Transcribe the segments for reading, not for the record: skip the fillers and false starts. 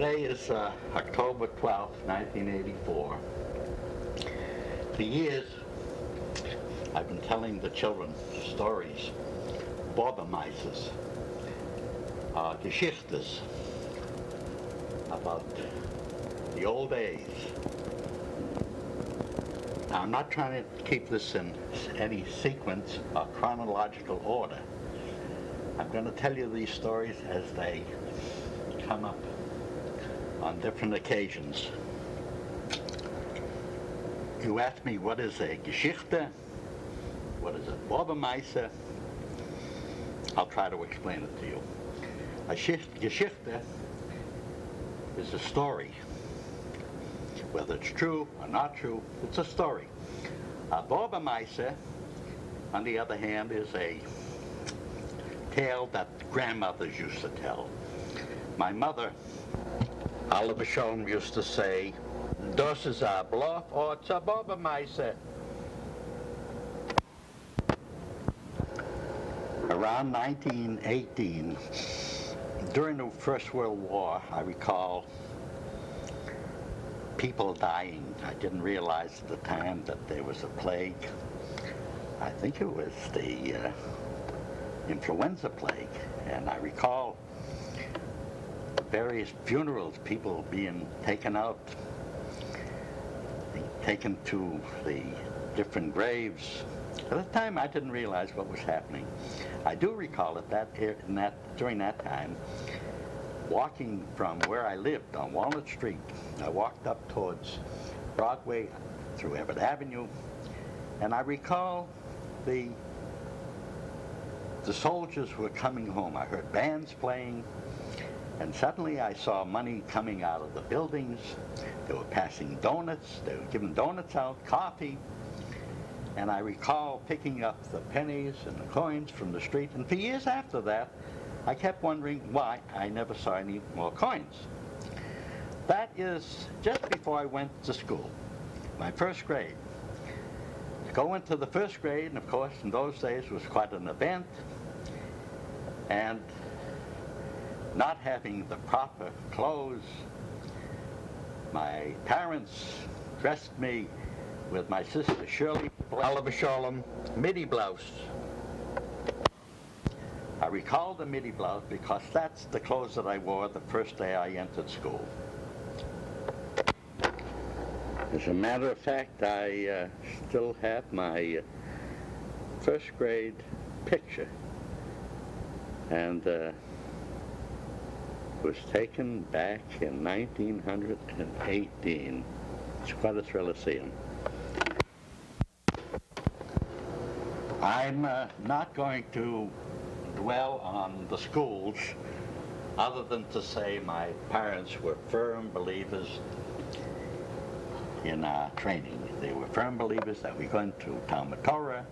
Today is October 12th, 1984. For years, I've been telling the children stories, bubbemeissers, Geschichtes, about the old days. Now, I'm not trying to keep this in any sequence or chronological order. I'm going to tell you these stories as they come up on different occasions. You asked me, what is a Geschichte? What is a Bubbemeisser? I'll try to explain it to you. A Geschichte is a story. Whether it's true or not true, it's a story. A Bubbemeisser, on the other hand, is a tale that grandmothers used to tell. My mother, Oliver Schoen, used to say, "Das is a bluff or it's a Bubbemeisser." Around 1918, during the First World War, I recall people dying. I didn't realize at the time that there was a plague. I think it was the influenza plague, and I recall various funerals, people being taken out, taken to the different graves. At the time, I didn't realize what was happening. I do recall during that time, walking from where I lived on Walnut Street. I walked up towards Broadway through Everett Avenue, and I recall the soldiers were coming home. I heard bands playing, and suddenly I saw money coming out of the buildings. They were passing donuts. They were giving donuts out, coffee. And I recall picking up the pennies and the coins from the street. And for years after that, I kept wondering why I never saw any more coins. That is just before I went to school, my first grade. To go into the first grade, and of course, in those days, was quite an event. And not having the proper clothes, my parents dressed me with my sister Shirley, Oliver Sholem, midi blouse. I recall the midi blouse because that's the clothes that I wore the first day I entered school. As a matter of fact, I still have my first grade picture, and was taken back in 1918. It's quite a thrill to see him. I'm not going to dwell on the schools other than to say my parents were firm believers in our training. They were firm believers that we went to Talmud Torah,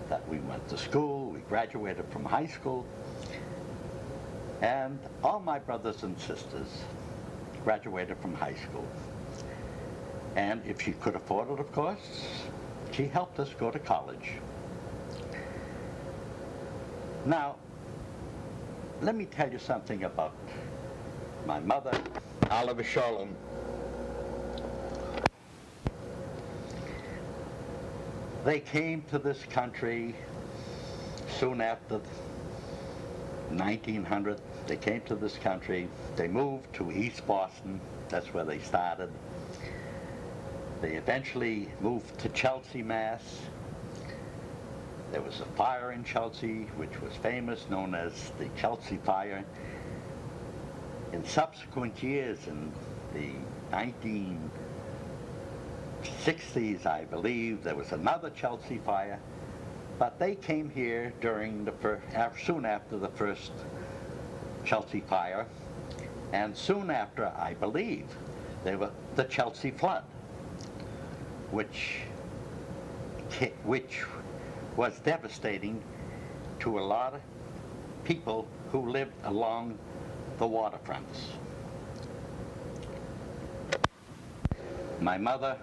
that we went to school, we graduated from high school, and all my brothers and sisters graduated from high school. And if she could afford it, of course, she helped us go to college. Now, let me tell you something about my mother, Oliver Sholem. They came to this country soon after 1900. They came to this country. They moved to East Boston. That's where they started. They eventually moved to Chelsea, Mass. There was a fire in Chelsea, which was famous, known as the Chelsea Fire. In subsequent years, in the 1960s, I believe, there was another Chelsea Fire, but they came here during soon after the first Chelsea Fire, and soon after, I believe, there was the Chelsea Flood, which was devastating to a lot of people who lived along the waterfronts. My mother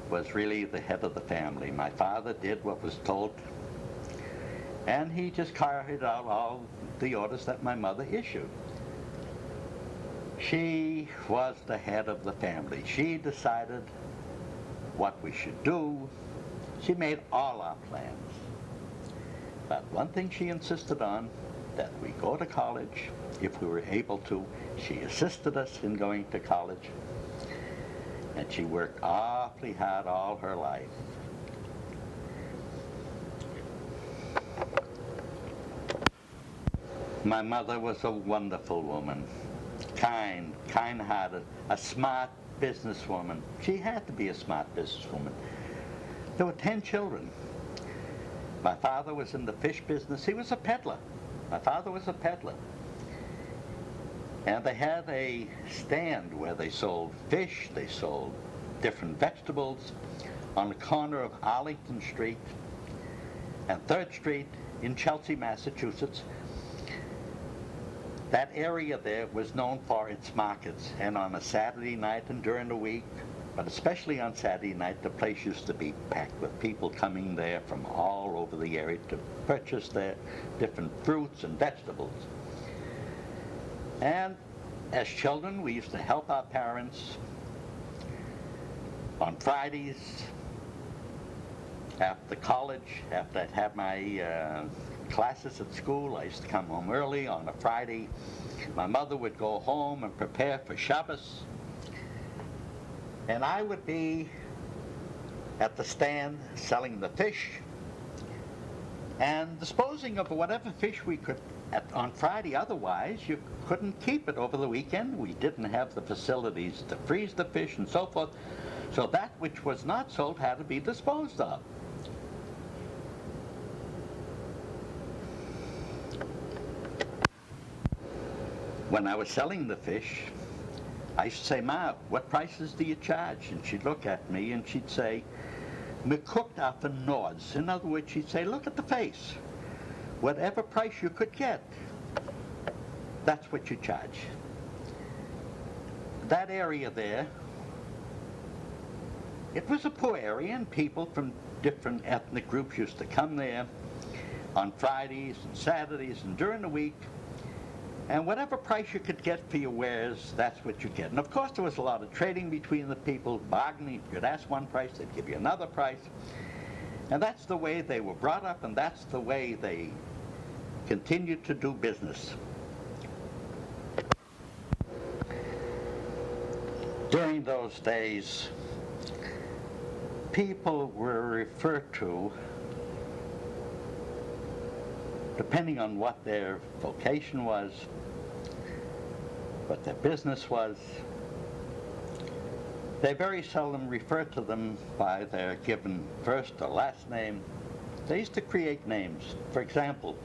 was really the head of the family. My father did what was told, and he just carried out all the orders that my mother issued. She was the head of the family. She decided what we should do. She made all our plans. But one thing she insisted on, that we go to college if we were able to. She assisted us in going to college. And she worked awfully hard all her life. My mother was a wonderful woman, kind-hearted, a smart businesswoman. She had to be a smart businesswoman. There were 10 children. My father was in the fish business. He was a peddler. My father was a peddler. And they had a stand where they sold fish, they sold different vegetables on the corner of Arlington Street and 3rd Street in Chelsea, Massachusetts. That area there was known for its markets, and on a Saturday night and during the week, but especially on Saturday night, the place used to be packed with people coming there from all over the area to purchase their different fruits and vegetables. And as children, we used to help our parents on Fridays after college, after I'd have my classes at school. I used to come home early on a Friday. My mother would go home and prepare for Shabbos. And I would be at the stand selling the fish and disposing of whatever fish we could on Friday. Otherwise, you couldn't keep it over the weekend. We didn't have the facilities to freeze the fish and so forth. So that which was not sold had to be disposed of. When I was selling the fish, I used to say, "Ma, what prices do you charge?" And she'd look at me and she'd say, "Me cooked off in nods." In other words, she'd say, "Look at the face. Whatever price you could get, that's what you charge." That area there, it was a poor area, and people from different ethnic groups used to come there on Fridays and Saturdays and during the week. And whatever price you could get for your wares, that's what you get. And of course, there was a lot of trading between the people, bargaining. If you'd ask one price, they'd give you another price. And that's the way they were brought up, and that's the way they continued to do business. During those days, people were referred to, depending on what their vocation was, what their business was. They very seldom referred to them by their given first or last name. They used to create names. For example,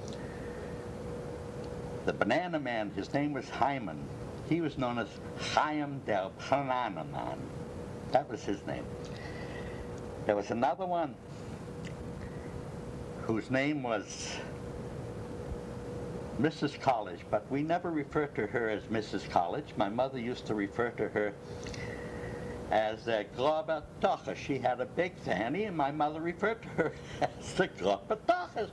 the Banana Man, his name was Hyman. He was known as Chaim der Banana Man. That was his name. There was another one whose name was Mrs. College, but we never referred to her as Mrs. College. My mother used to refer to her as Grobe Tochter. She had a big fanny, and my mother referred to her as the Grobe Tochter.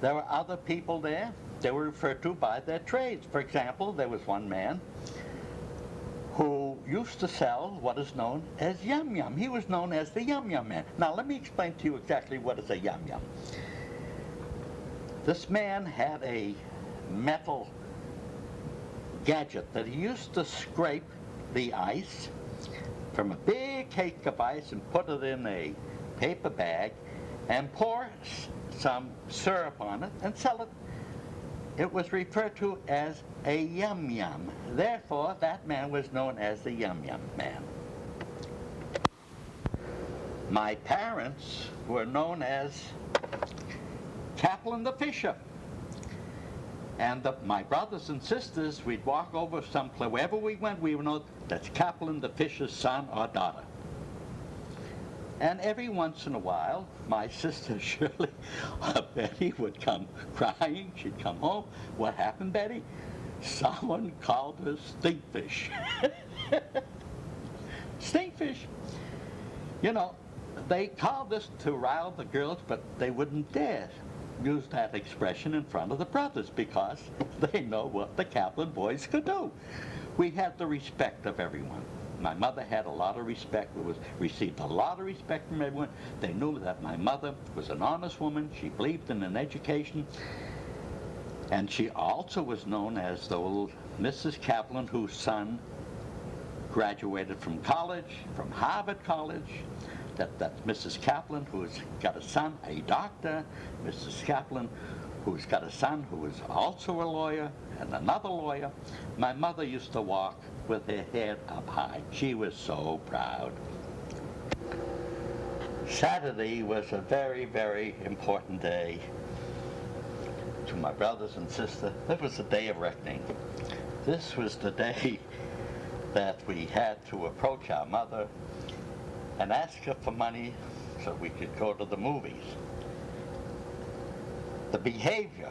There were other people there. They were referred to by their trades. For example, there was one man who used to sell what is known as yum yum. He was known as the yum yum man. Now, let me explain to you exactly what is a yum yum. This man had a metal gadget that he used to scrape the ice from a big cake of ice and put it in a paper bag and pour some syrup on it and sell it. It was referred to as a yum yum. Therefore, that man was known as the yum yum man. My parents were known as Kaplan the Fisher. And my brothers and sisters, we'd walk over someplace, wherever we went, we would know that's Kaplan the Fisher's son or daughter. And every once in a while, my sister Shirley, Betty, would come crying. She'd come home. "What happened, Betty?" "Someone called her stinkfish." Stinkfish. You know, they called this to rile the girls, but they wouldn't dare use that expression in front of the brothers because they know what the Kaplan boys could do. We had the respect of everyone. My mother had a lot of respect, received a lot of respect from everyone. They knew that my mother was an honest woman. She believed in an education. And she also was known as the old Mrs. Kaplan, whose son graduated from college, from Harvard College. That's Mrs. Kaplan, who's got a son, a doctor. Mrs. Kaplan, who's got a son who is also a lawyer, and another lawyer. My mother used to walk with her head up high. She was so proud. Saturday was a very, very important day to my brothers and sisters. It was the day of reckoning. This was the day that we had to approach our mother and ask her for money so we could go to the movies. The behavior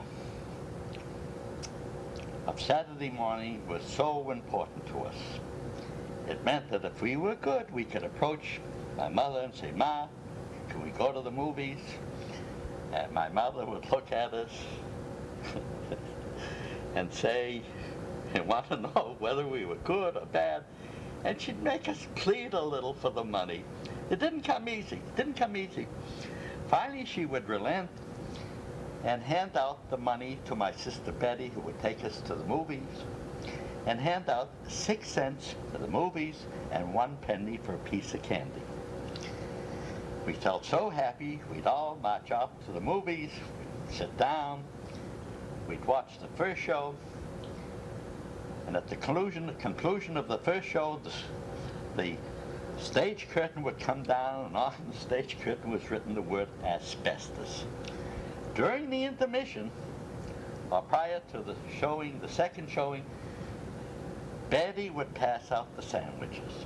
of Saturday morning was so important to us. It meant that if we were good, we could approach my mother and say, "Ma, can we go to the movies?" And my mother would look at us and say, and want to know whether we were good or bad. And she'd make us plead a little for the money. It didn't come easy. It didn't come easy. Finally, she would relent and hand out the money to my sister Betty, who would take us to the movies, and hand out 6 cents for the movies and 1 penny for a piece of candy. We felt so happy. We'd all march off to the movies, sit down, we'd watch the first show, and at the conclusion of the first show, the stage curtain would come down, and on the stage curtain was written the word asbestos. During the intermission, or prior to the showing, the second showing, Betty would pass out the sandwiches.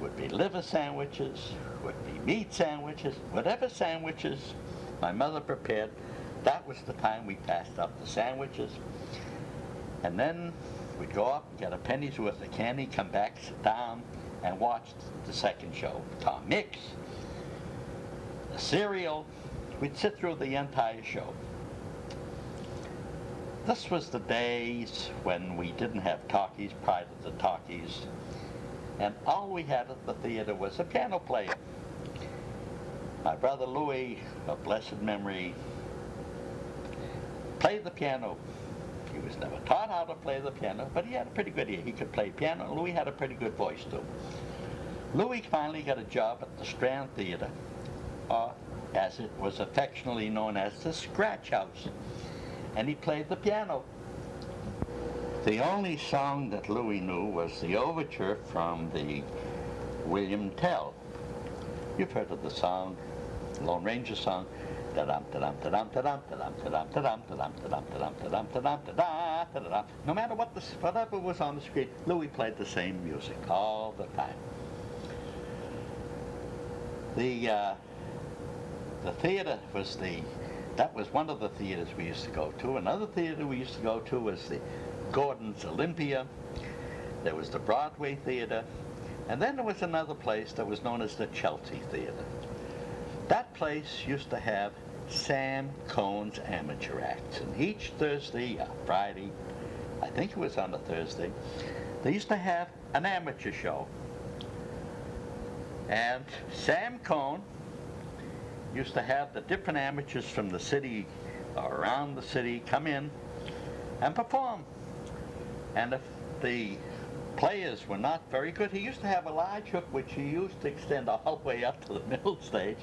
Would be liver sandwiches, would be meat sandwiches, whatever sandwiches my mother prepared, that was the time we passed out the sandwiches. And then we'd go up and get a penny's worth of candy, come back, sit down, and watch the second show. Tom Mix, the cereal. We'd sit through the entire show. This was the days when we didn't have talkies, prior to the talkies, and all we had at the theater was a piano player. My brother Louie, of blessed memory, played the piano. He was never taught how to play the piano, but he had a pretty good ear. He could play piano. Louie had a pretty good voice too. Louie finally got a job at the Strand Theater, or as it was affectionately known as the Scratch House, and he played the piano. The only song that Louie knew was the overture from the William Tell. You've heard of the song, Lone Ranger song. No matter whatever was on the screen, Louie played the same music all the time. The theater was that was one of the theaters we used to go to. Another theater we used to go to was the Gordon's Olympia. There was the Broadway Theater. And then there was another place that was known as the Chelsea Theater. That place used to have Sam Cohn's amateur acts. And each Thursday, Friday, I think it was on a Thursday, they used to have an amateur show. And Sam Cohn used to have the different amateurs from the city, or around the city, come in and perform. And if the players were not very good, he used to have a large hook which he used to extend all the way up to the middle stage,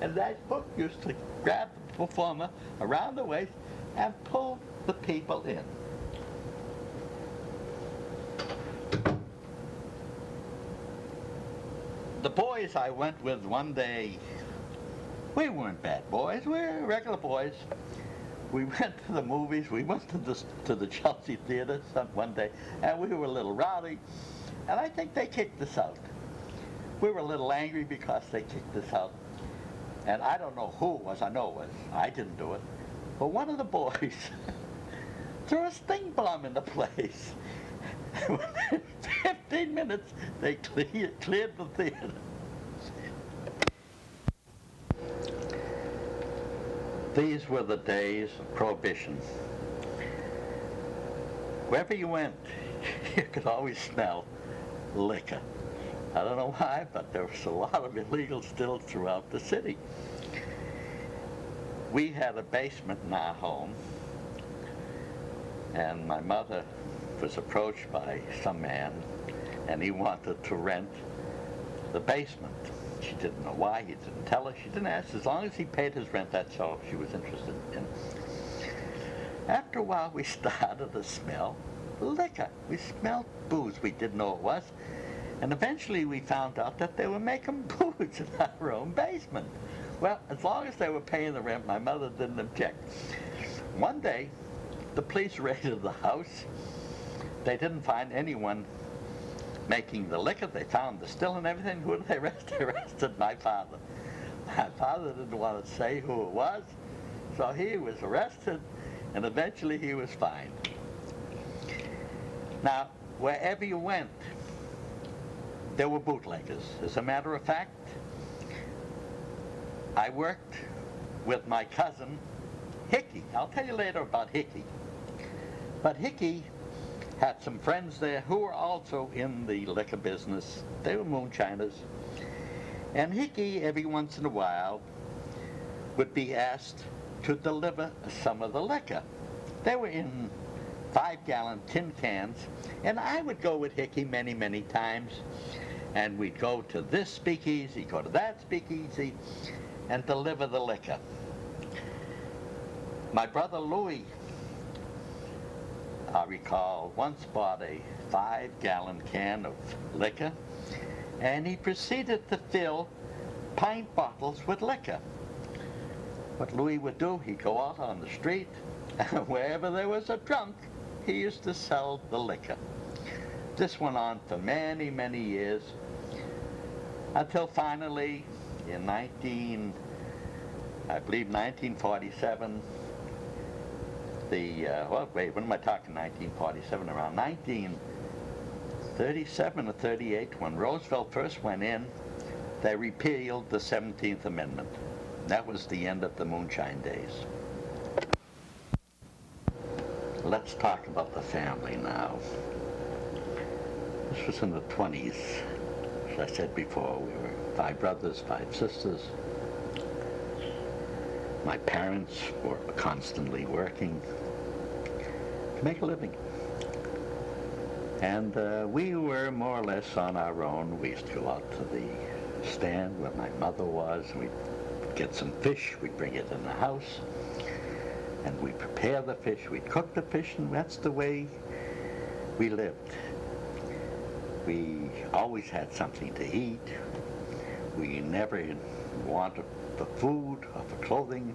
and that hook used to grab the performer around the waist and pull the people in. The boys I went with one day, we weren't bad boys, we were regular boys. We went to the movies, we went to the Chelsea Theater one day, and we were a little rowdy, and I think they kicked us out. We were a little angry because they kicked us out, and I don't know who it was, I know it was, I didn't do it, but one of the boys threw a sting bomb in the place. Within 15 minutes, they cleared the theater. These were the days of Prohibition. Wherever you went, you could always smell liquor. I don't know why, but there was a lot of illegal stills throughout the city. We had a basement in our home, and my mother was approached by some man, and he wanted to rent the basement. She didn't know why, he didn't tell her, she didn't ask. As long as he paid his rent, that's all she was interested in. After a while, we started to smell liquor. We smelled booze. We didn't know it was. And eventually we found out that they were making booze in our own basement. Well, as long as they were paying the rent, my mother didn't object. One day, the police raided the house. They didn't find anyone making the liquor. They found the still and everything. Who did they arrest? They arrested my father. My father didn't want to say who it was, so he was arrested, and eventually he was fined. Now, wherever you went, there were bootleggers. As a matter of fact, I worked with my cousin, Hickey. I'll tell you later about Hickey. But Hickey had some friends there who were also in the liquor business. They were moonshiners. And Hickey, every once in a while, would be asked to deliver some of the liquor. They were in 5-gallon tin cans, and I would go with Hickey many, many times, and we'd go to this speakeasy, go to that speakeasy, and deliver the liquor. My brother Louie, I recall, once bought a 5-gallon can of liquor, and he proceeded to fill pint bottles with liquor. What Louie would do, he'd go out on the street, and wherever there was a drunk, he used to sell the liquor. This went on for many, many years, until finally, in 1947, when am I talking 1947? Around 1937 or 38, when Roosevelt first went in, they repealed the 17th Amendment. That was the end of the moonshine days. Let's talk about the family now. This was in the 20s. As I said before, we were 5 brothers, 5 sisters. My parents were constantly working to make a living. And we were more or less on our own. We used to go out to the stand where my mother was. We'd get some fish, we'd bring it in the house, and we'd prepare the fish, we'd cook the fish, and that's the way we lived. We always had something to eat. We never wanted for food or for clothing.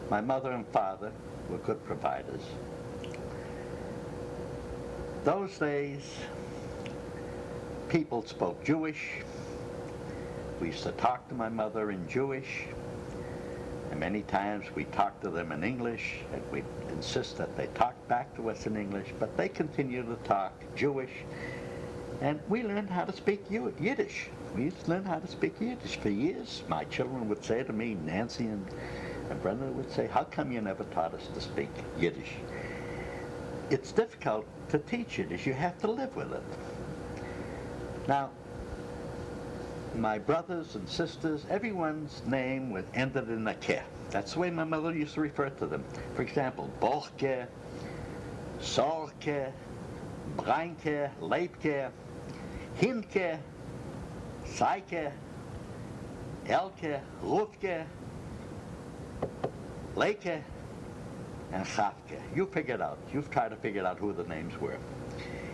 My mother and father were good providers. Those days, people spoke Jewish. We used to talk to my mother in Jewish, and many times we talked to them in English, and we'd insist that they talk back to us in English, but they continued to talk Jewish, and we learned how to speak Yiddish. We used to learn how to speak Yiddish for years. My children would say to me, Nancy and Brenda would say, how come you never taught us to speak Yiddish? It's difficult to teach Yiddish. You have to live with it. Now, my brothers and sisters, everyone's name was ended in a ke. That's the way my mother used to refer to them. For example, Borke, Sorke, Breinke, Leibke, Hinke, Saike, Elke, Rufke, Leke, and Chafke. You figure it out. You've tried to figure out who the names were.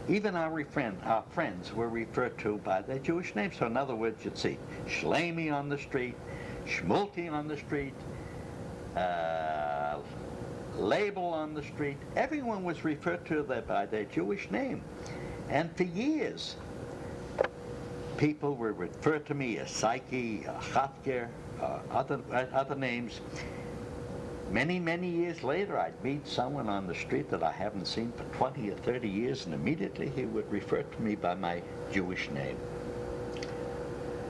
Even our friends were referred to by their Jewish names. So in other words, you'd see Shlomi on the street, Shmulki on the street, Label on the street. Everyone was referred to by their Jewish name. And for years, people were referred to me as Psyche, Chatker, other names. Many, many years later, I'd meet someone on the street that I haven't seen for 20 or 30 years, and immediately he would refer to me by my Jewish name.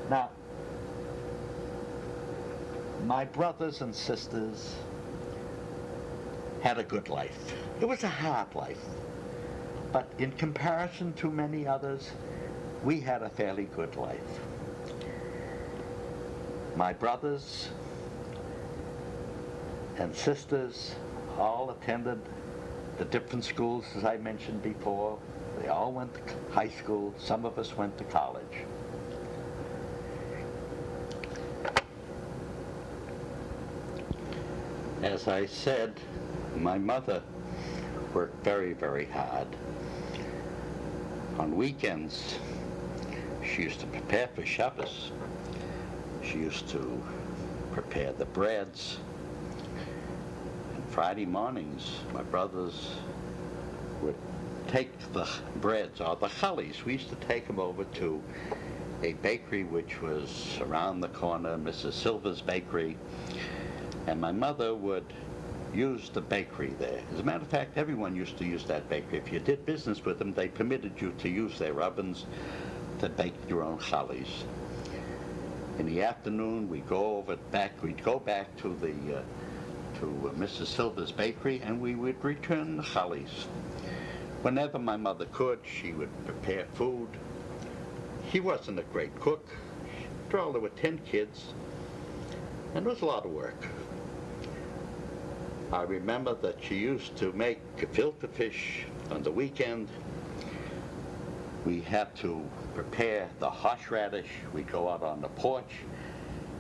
Now, my brothers and sisters had a good life. It was a hard life. But in comparison to many others, we had a fairly good life. My brothers and sisters all attended the different schools, as I mentioned before. They all went to high school. Some of us went to college. As I said, my mother worked very, very hard. On weekends, she used to prepare for Shabbos. She used to prepare the breads. And Friday mornings, my brothers would take the breads, or the Challies. We used to take them over to a bakery which was around the corner, Mrs. Silver's Bakery. And my mother would use the bakery there. As a matter of fact, everyone used to use that bakery. If you did business with them, they permitted you to use their ovens to bake your own Challies. In the afternoon, we'd go back to the Mrs. Silver's Bakery, and we would return the Challies. Whenever my mother could, she would prepare food. She wasn't a great cook. After all, there were 10 kids, and it was a lot of work. I remember that she used to make gefilte fish on the weekend. We had to prepare the horseradish. We'd go out on the porch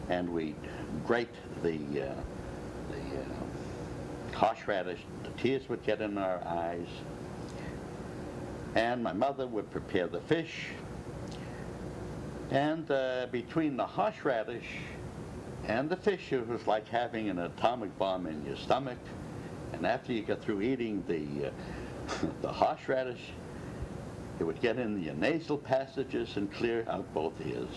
and we'd grate the horseradish. The tears would get in our eyes. And my mother would prepare the fish. And between the horseradish and the fish, it was like having an atomic bomb in your stomach. And after you got through eating the horseradish, it would get in your nasal passages and clear out both ears.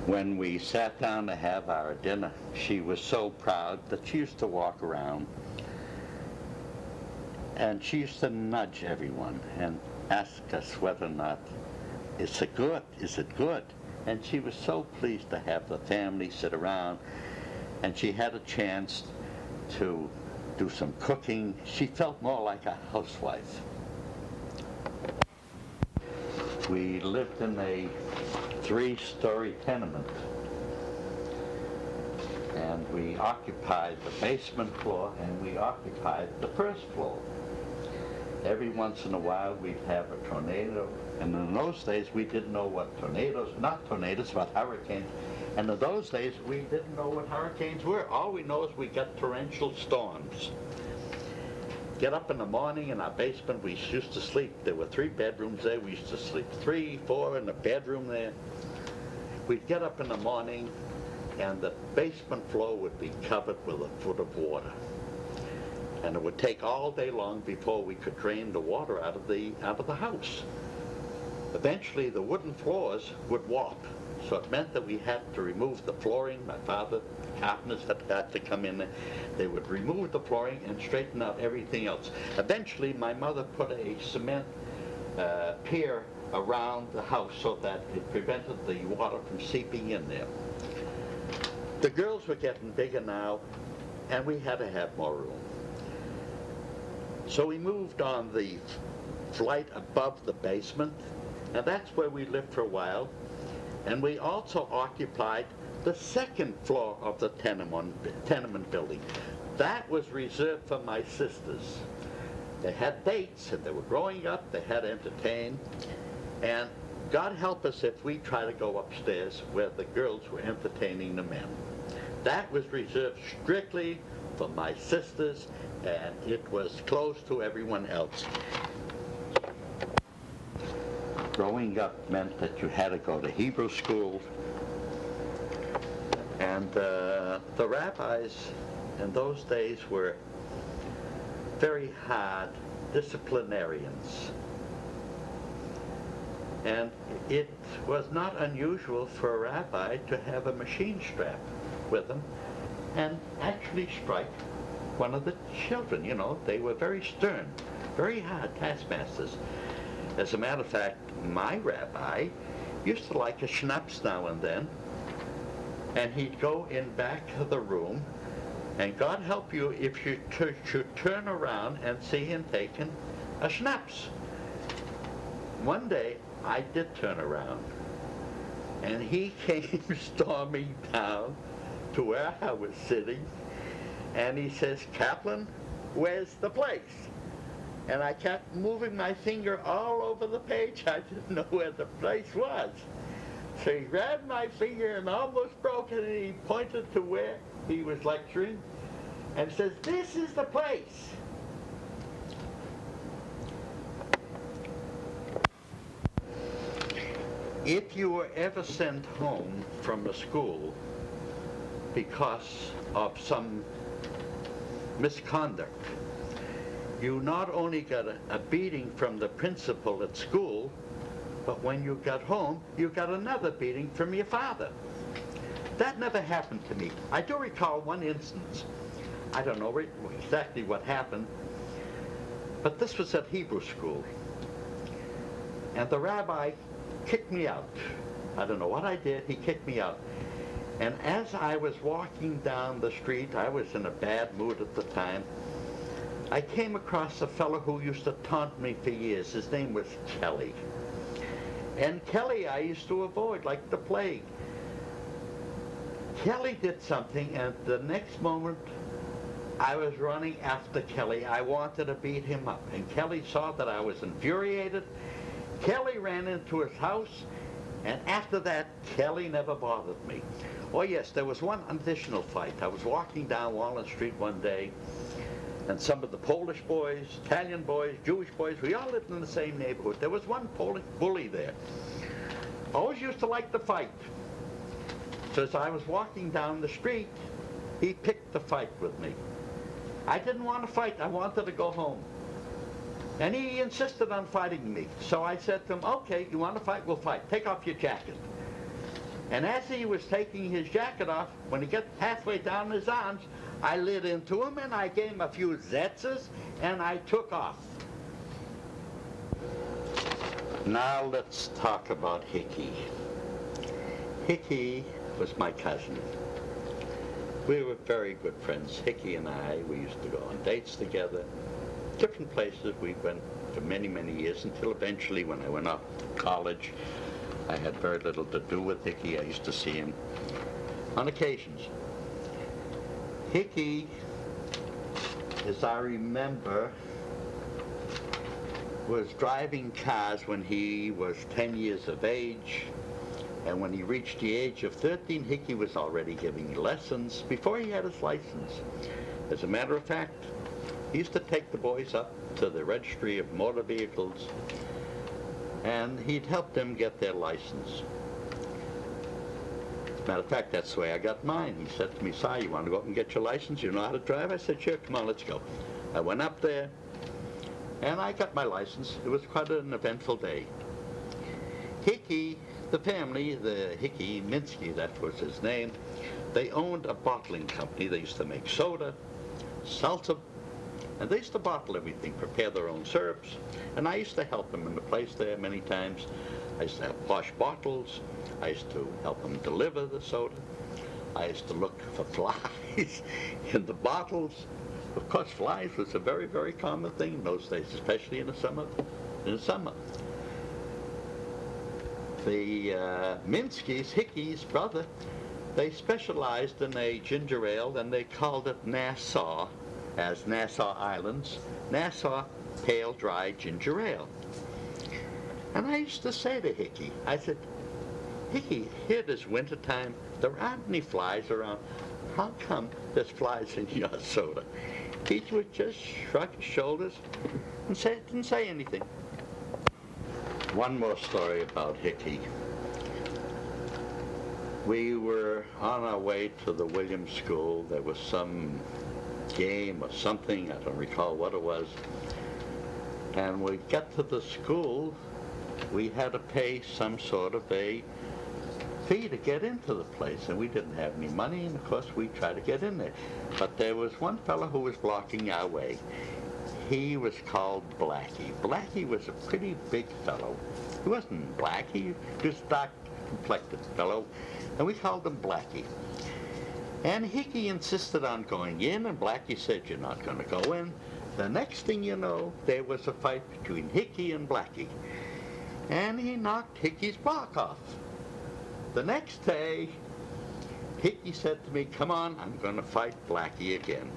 When we sat down to have our dinner, she was so proud that she used to walk around and she used to nudge everyone and ask us whether or not, is it good? Is it good? And she was so pleased to have the family sit around, and she had a chance to do some cooking. She felt more like a housewife. We lived in a 3-story tenement, and we occupied the basement floor and we occupied the first floor. Every once in a while we'd have a tornado, and in those days we didn't know what not tornadoes, but hurricanes. And in those days we didn't know what hurricanes were. All we know is we got torrential storms. Get up in the morning in our basement, we used to sleep. There were 3 bedrooms there. We used to sleep 3, 4 in the bedroom there. We'd get up in the morning and the basement floor would be covered with a foot of water. And it would take all day long before we could drain the water out of the house. Eventually the wooden floors would warp. So it meant that we had to remove the flooring. My father, carpenters had to come in. They would remove the flooring and straighten out everything else. Eventually, my mother put a cement pier around the house so that it prevented the water from seeping in there. The girls were getting bigger now, and we had to have more room. So we moved on the flight above the basement, and that's where we lived for a while. And we also occupied the second floor of the tenement building. That was reserved for my sisters. They had dates, and they were growing up. They had to entertain. And God help us if we try to go upstairs where the girls were entertaining the men. That was reserved strictly for my sisters, and it was closed to everyone else. Growing up meant that you had to go to Hebrew school, and the rabbis in those days were very hard disciplinarians. And it was not unusual for a rabbi to have a machine strap with him and actually strike one of the children. You know, they were very stern, very hard taskmasters. As a matter of fact, my rabbi used to like a schnapps now and then, and he'd go in back of the room And God help you if you should turn around and see him taking a schnapps. One day, I did turn around, and he came storming down to where I was sitting, and he says, "Kaplan, where's the place?" And I kept moving my finger all over the page. I didn't know where the place was. So he grabbed my finger and almost broke it, and he pointed to where he was lecturing and says, "This is the place." If you were ever sent home from a school because of some misconduct, you not only got a beating from the principal at school, but when you got home, you got another beating from your father. That never happened to me. I do recall one instance. I don't know exactly what happened, but this was at Hebrew school. And the rabbi kicked me out. I don't know what I did. He kicked me out. And as I was walking down the street, I was in a bad mood at the time, I came across a fellow who used to taunt me for years. His name was Kelly. And Kelly I used to avoid like the plague. Kelly did something, and the next moment I was running after Kelly. I wanted to beat him up, and Kelly saw that I was infuriated. Kelly ran into his house, and after that, Kelly never bothered me. Oh yes, there was one additional fight. I was walking down Walnut Street one day, and some of the Polish boys, Italian boys, Jewish boys, we all lived in the same neighborhood. There was one Polish bully there. Always used to like to fight. So as I was walking down the street, he picked the fight with me. I didn't want to fight. I wanted to go home. And he insisted on fighting me. So I said to him, "Okay, you want to fight? We'll fight. Take off your jacket." And as he was taking his jacket off, when he got halfway down his arms, I lit into him and I gave him a few zetzes and I took off. Now let's talk about Hickey. Hickey was my cousin. We were very good friends. Hickey and I, we used to go on dates together. Different places we went for many, many years until eventually when I went off to college, I had very little to do with Hickey. I used to see him on occasions. Hickey, as I remember, was driving cars when he was 10 years of age. And when he reached the age of 13, Hickey was already giving lessons before he had his license. As a matter of fact, he used to take the boys up to the registry of motor vehicles, and he'd help them get their license. As a matter of fact, that's the way I got mine. He said to me, "Si, you want to go up and get your license? You know how to drive?" I said, "Sure, come on, let's go." I went up there, and I got my license. It was quite an eventful day. Hickey, the family, the Hickey Minsky, that was his name, they owned a bottling company. They used to make soda, seltzer, and they used to bottle everything, prepare their own syrups. And I used to help them in the place there many times. I used to help wash bottles. I used to help them deliver the soda. I used to look for flies in the bottles. Of course, flies was a very, very common thing in those days, especially in the summer. The Minskys, Hickey's brother, they specialized in a ginger ale, and they called it Nassau, as Nassau Islands, Nassau Pale Dry Ginger Ale. And I used to say to Hickey, I said, "Hickey, here it is wintertime, there aren't any flies around. How come there's flies in your soda?" He would just shrug his shoulders and didn't say anything. One more story about Hickey. We were on our way to the Williams School. There was some game or something, I don't recall what it was. And when we got to the school, we had to pay some sort of a fee to get into the place, and we didn't have any money, and of course we tried to get in there. But there was one fellow who was blocking our way. He was called Blackie. Blackie was a pretty big fellow. He wasn't black, he was a dark complected fellow, and we called him Blackie. And Hickey insisted on going in, and Blackie said, "You're not going to go in." The next thing you know, there was a fight between Hickey and Blackie. And he knocked Hickey's block off. The next day, Hickey said to me, "Come on, I'm going to fight Blackie again."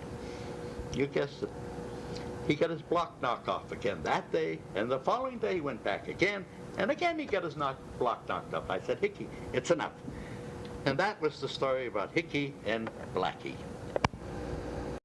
You guessed it. He got his block knocked off again that day, and the following day he went back again, and again he got his block knocked off. I said, "Hickey, it's enough." And that was the story about Hickey and Blackie.